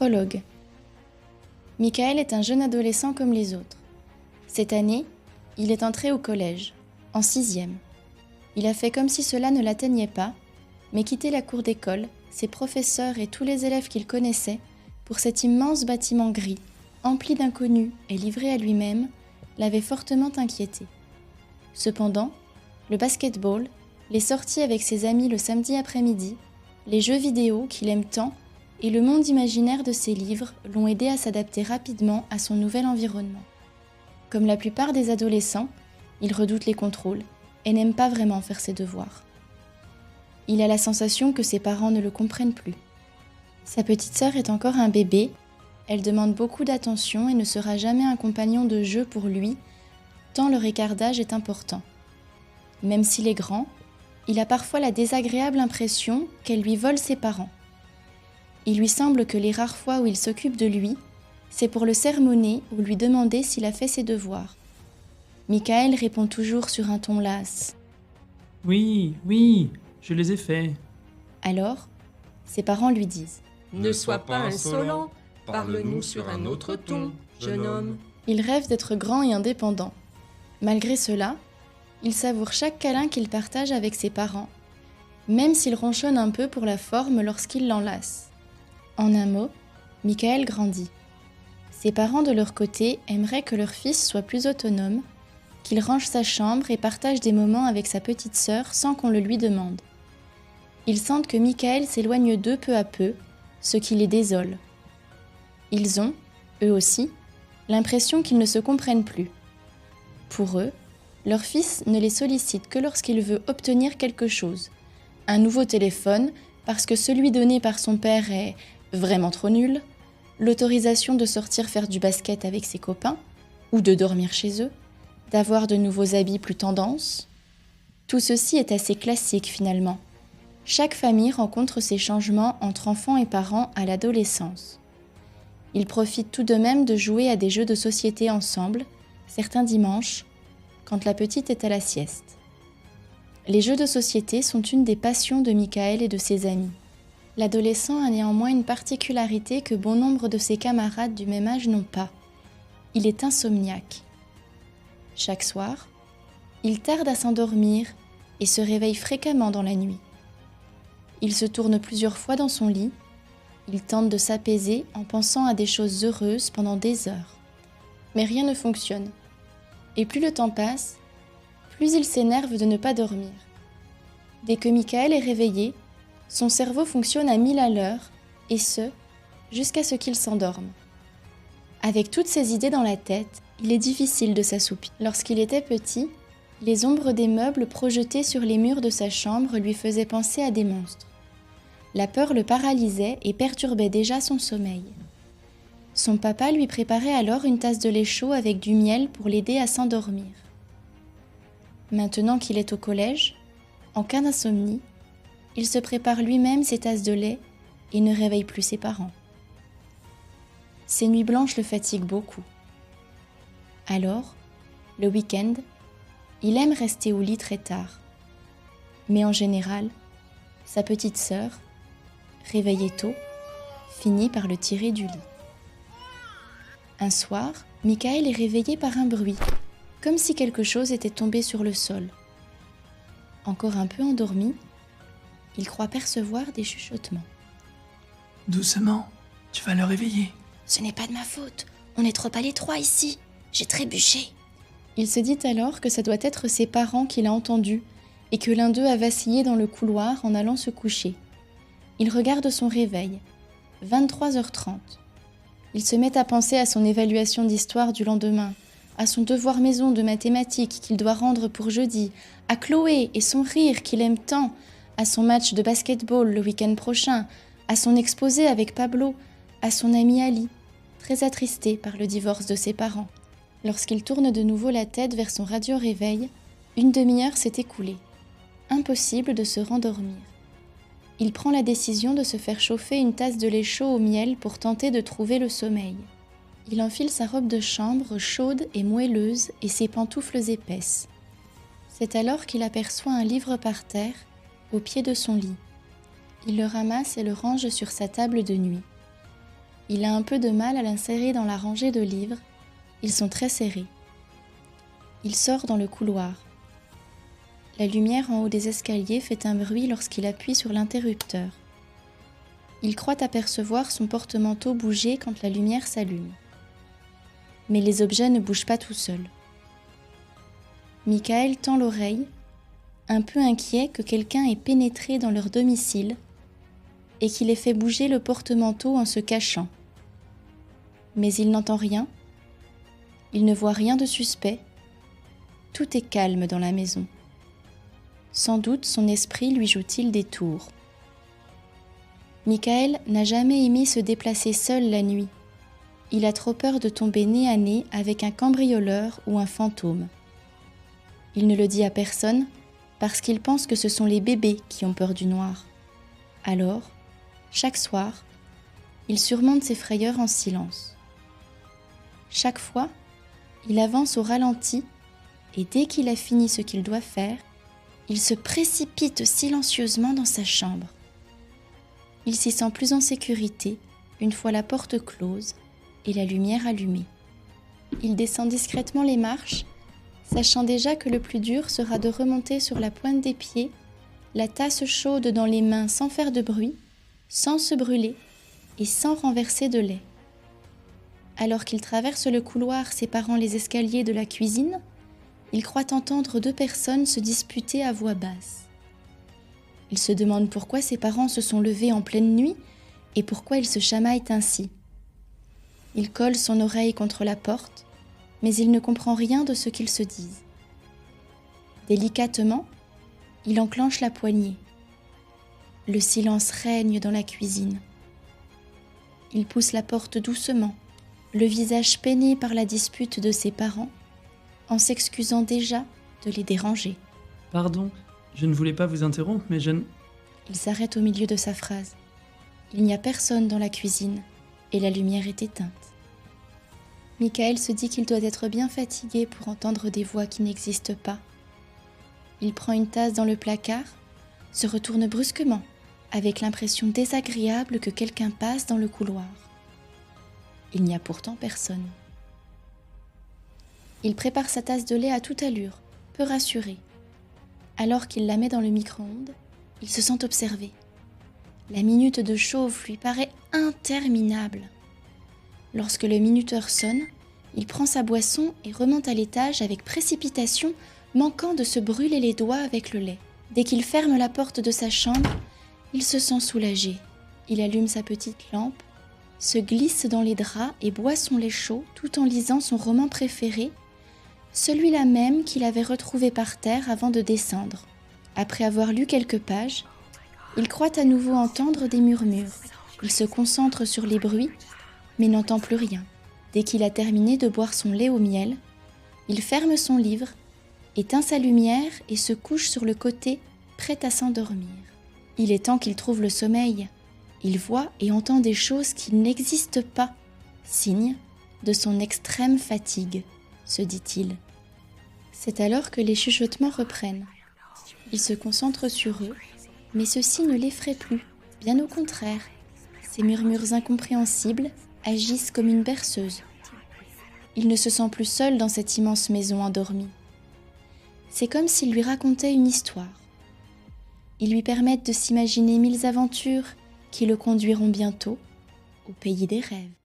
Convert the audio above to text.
Prologue. Michael est un jeune adolescent comme les autres. Cette année, il est entré au collège, en 6e. Il a fait comme si cela ne l'atteignait pas, mais quitté la cour d'école, ses professeurs et tous les élèves qu'il connaissait, pour cet immense bâtiment gris, empli d'inconnus et livré à lui-même, l'avait fortement inquiété. Cependant, le basketball, les sorties avec ses amis le samedi après-midi, les jeux vidéo qu'il aime tant et le monde imaginaire de ses livres l'ont aidé à s'adapter rapidement à son nouvel environnement. Comme la plupart des adolescents, il redoute les contrôles et n'aime pas vraiment faire ses devoirs. Il a la sensation que ses parents ne le comprennent plus. Sa petite sœur est encore un bébé, elle demande beaucoup d'attention et ne sera jamais un compagnon de jeu pour lui, tant leur écart d'âge est important. Même s'il est grand, il a parfois la désagréable impression qu'elle lui vole ses parents. Il lui semble que les rares fois où il s'occupe de lui, c'est pour le sermonner ou lui demander s'il a fait ses devoirs. Michael répond toujours sur un ton las. « Oui, je les ai faits. » Alors, ses parents lui disent « Ne sois pas insolent, parle-nous sur un autre ton, jeune homme. » Il rêve d'être grand et indépendant. Malgré cela, il savoure chaque câlin qu'il partage avec ses parents, même s'il ronchonne un peu pour la forme lorsqu'il l'enlace. En un mot, Michael grandit. Ses parents de leur côté aimeraient que leur fils soit plus autonome, qu'il range sa chambre et partage des moments avec sa petite sœur sans qu'on le lui demande. Ils sentent que Michael s'éloigne d'eux peu à peu, ce qui les désole. Ils ont, eux aussi, l'impression qu'ils ne se comprennent plus. Pour eux, leur fils ne les sollicite que lorsqu'il veut obtenir quelque chose. Un nouveau téléphone, parce que celui donné par son père est vraiment trop nul, l'autorisation de sortir faire du basket avec ses copains, ou de dormir chez eux, d'avoir de nouveaux habits plus tendance. Tout ceci est assez classique finalement. Chaque famille rencontre ces changements entre enfants et parents à l'adolescence. Ils profitent tout de même de jouer à des jeux de société ensemble, certains dimanches, quand la petite est à la sieste. Les jeux de société sont une des passions de Michael et de ses amis. L'adolescent a néanmoins une particularité que bon nombre de ses camarades du même âge n'ont pas. Il est insomniaque. Chaque soir, il tarde à s'endormir et se réveille fréquemment dans la nuit. Il se tourne plusieurs fois dans son lit, il tente de s'apaiser en pensant à des choses heureuses pendant des heures. Mais rien ne fonctionne. Et plus le temps passe, plus il s'énerve de ne pas dormir. Dès que Michael est réveillé, son cerveau fonctionne à 1000 à l'heure, et ce, jusqu'à ce qu'il s'endorme. Avec toutes ces idées dans la tête, il est difficile de s'assoupir. Lorsqu'il était petit, les ombres des meubles projetés sur les murs de sa chambre lui faisaient penser à des monstres. La peur le paralysait et perturbait déjà son sommeil. Son papa lui préparait alors une tasse de lait chaud avec du miel pour l'aider à s'endormir. Maintenant qu'il est au collège, en cas d'insomnie, il se prépare lui-même ses tasses de lait et ne réveille plus ses parents. Ces nuits blanches le fatiguent beaucoup. Alors, le week-end, il aime rester au lit très tard. Mais en général, sa petite sœur, réveillée tôt, finit par le tirer du lit. Un soir, Michael est réveillé par un bruit, comme si quelque chose était tombé sur le sol. Encore un peu endormi, il croit percevoir des chuchotements. « Doucement, tu vas le réveiller. »« Ce n'est pas de ma faute, on est trop à l'étroit ici, j'ai trébuché. » Il se dit alors que ça doit être ses parents qu'il a entendus et que l'un d'eux a vacillé dans le couloir en allant se coucher. Il regarde son réveil, 23h30. Il se met à penser à son évaluation d'histoire du lendemain, à son devoir maison de mathématiques qu'il doit rendre pour jeudi, à Chloé et son rire qu'il aime tant, à son match de basketball le week-end prochain, à son exposé avec Pablo, à son ami Ali, très attristé par le divorce de ses parents. Lorsqu'il tourne de nouveau la tête vers son radio-réveil, une demi-heure s'est écoulée. Impossible de se rendormir. Il prend la décision de se faire chauffer une tasse de lait chaud au miel pour tenter de trouver le sommeil. Il enfile sa robe de chambre chaude et moelleuse et ses pantoufles épaisses. C'est alors qu'il aperçoit un livre par terre, au pied de son lit. Il le ramasse et le range sur sa table de nuit. Il a un peu de mal à l'insérer dans la rangée de livres. Ils sont très serrés. Il sort dans le couloir. La lumière en haut des escaliers fait un bruit lorsqu'il appuie sur l'interrupteur. Il croit apercevoir son porte-manteau bouger quand la lumière s'allume. Mais les objets ne bougent pas tout seuls. Michael tend l'oreille, un peu inquiet que quelqu'un ait pénétré dans leur domicile et qu'il ait fait bouger le porte-manteau en se cachant. Mais il n'entend rien, il ne voit rien de suspect, tout est calme dans la maison. Sans doute son esprit lui joue-t-il des tours. Michael n'a jamais aimé se déplacer seul la nuit. Il a trop peur de tomber nez à nez avec un cambrioleur ou un fantôme. Il ne le dit à personne parce qu'il pense que ce sont les bébés qui ont peur du noir. Alors, chaque soir, il surmonte ses frayeurs en silence. Chaque fois, il avance au ralenti et dès qu'il a fini ce qu'il doit faire, il se précipite silencieusement dans sa chambre. Il s'y sent plus en sécurité une fois la porte close et la lumière allumée. Il descend discrètement les marches, sachant déjà que le plus dur sera de remonter sur la pointe des pieds, la tasse chaude dans les mains sans faire de bruit, sans se brûler et sans renverser de lait. Alors qu'il traverse le couloir séparant les escaliers de la cuisine, il croit entendre 2 personnes se disputer à voix basse. Il se demande pourquoi ses parents se sont levés en pleine nuit et pourquoi ils se chamaillent ainsi. Il colle son oreille contre la porte, mais il ne comprend rien de ce qu'ils se disent. Délicatement, il enclenche la poignée. Le silence règne dans la cuisine. Il pousse la porte doucement, le visage peiné par la dispute de ses parents, en s'excusant déjà de les déranger. Pardon, je ne voulais pas vous interrompre, mais je ne... Il s'arrête au milieu de sa phrase. Il n'y a personne dans la cuisine et la lumière est éteinte. Michael se dit qu'il doit être bien fatigué pour entendre des voix qui n'existent pas. Il prend une tasse dans le placard, se retourne brusquement, avec l'impression désagréable que quelqu'un passe dans le couloir. Il n'y a pourtant personne. Il prépare sa tasse de lait à toute allure, peu rassuré. Alors qu'il la met dans le micro-ondes, il se sent observé. La minute de chauffe lui paraît interminable. Lorsque le minuteur sonne, il prend sa boisson et remonte à l'étage avec précipitation, manquant de se brûler les doigts avec le lait. Dès qu'il ferme la porte de sa chambre, il se sent soulagé. Il allume sa petite lampe, se glisse dans les draps et boit son lait chaud tout en lisant son roman préféré, celui-là même qu'il avait retrouvé par terre avant de descendre. Après avoir lu quelques pages, il croit à nouveau entendre des murmures. Il se concentre sur les bruits, mais n'entend plus rien. Dès qu'il a terminé de boire son lait au miel, il ferme son livre, éteint sa lumière et se couche sur le côté, prêt à s'endormir. Il est temps qu'il trouve le sommeil. Il voit et entend des choses qui n'existent pas, signe de son extrême fatigue, se dit-il. C'est alors que les chuchotements reprennent. Il se concentre sur eux, mais ceux-ci ne l'effraient plus, bien au contraire. Ces murmures incompréhensibles agissent comme une berceuse. Il ne se sent plus seul dans cette immense maison endormie. C'est comme s'il lui racontait une histoire. Ils lui permettent de s'imaginer 1000 aventures qui le conduiront bientôt au pays des rêves.